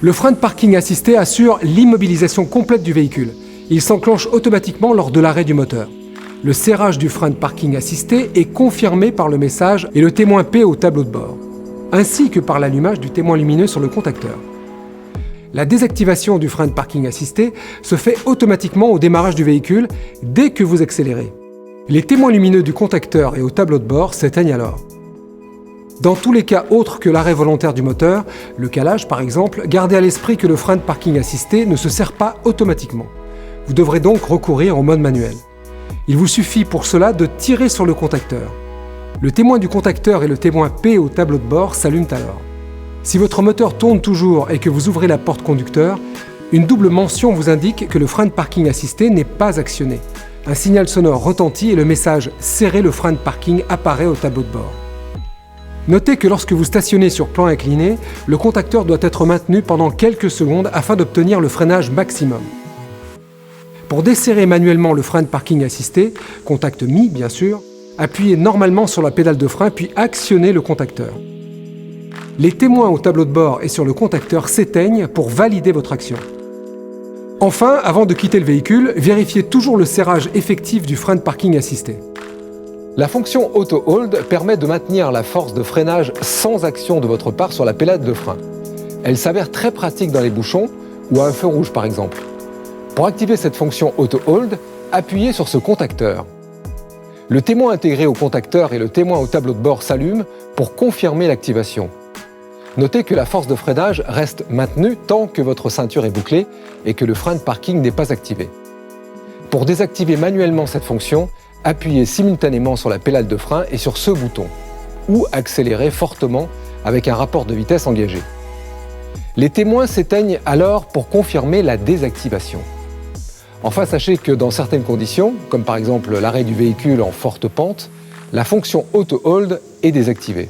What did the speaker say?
Le frein de parking assisté assure l'immobilisation complète du véhicule. Il s'enclenche automatiquement lors de l'arrêt du moteur. Le serrage du frein de parking assisté est confirmé par le message et le témoin P au tableau de bord, ainsi que par l'allumage du témoin lumineux sur le contacteur. La désactivation du frein de parking assisté se fait automatiquement au démarrage du véhicule dès que vous accélérez. Les témoins lumineux du contacteur et au tableau de bord s'éteignent alors. Dans tous les cas autres que l'arrêt volontaire du moteur, le calage par exemple, gardez à l'esprit que le frein de parking assisté ne se serre pas automatiquement. Vous devrez donc recourir au mode manuel. Il vous suffit pour cela de tirer sur le contacteur. Le témoin du contacteur et le témoin P au tableau de bord s'allument alors. Si votre moteur tourne toujours et que vous ouvrez la porte conducteur, une double mention vous indique que le frein de parking assisté n'est pas actionné. Un signal sonore retentit et le message « Serrez le frein de parking » apparaît au tableau de bord. Notez que lorsque vous stationnez sur plan incliné, le contacteur doit être maintenu pendant quelques secondes afin d'obtenir le freinage maximum. Pour desserrer manuellement le frein de parking assisté, contact mis bien sûr, appuyez normalement sur la pédale de frein puis actionnez le contacteur. Les témoins au tableau de bord et sur le contacteur s'éteignent pour valider votre action. Enfin, avant de quitter le véhicule, vérifiez toujours le serrage effectif du frein de parking assisté. La fonction Auto Hold permet de maintenir la force de freinage sans action de votre part sur la pédale de frein. Elle s'avère très pratique dans les bouchons ou à un feu rouge par exemple. Pour activer cette fonction Auto Hold, appuyez sur ce contacteur. Le témoin intégré au contacteur et le témoin au tableau de bord s'allument pour confirmer l'activation. Notez que la force de freinage reste maintenue tant que votre ceinture est bouclée et que le frein de parking n'est pas activé. Pour désactiver manuellement cette fonction, appuyez simultanément sur la pédale de frein et sur ce bouton, ou accélérez fortement avec un rapport de vitesse engagé. Les témoins s'éteignent alors pour confirmer la désactivation. Enfin, sachez que dans certaines conditions, comme par exemple l'arrêt du véhicule en forte pente, la fonction Auto Hold est désactivée.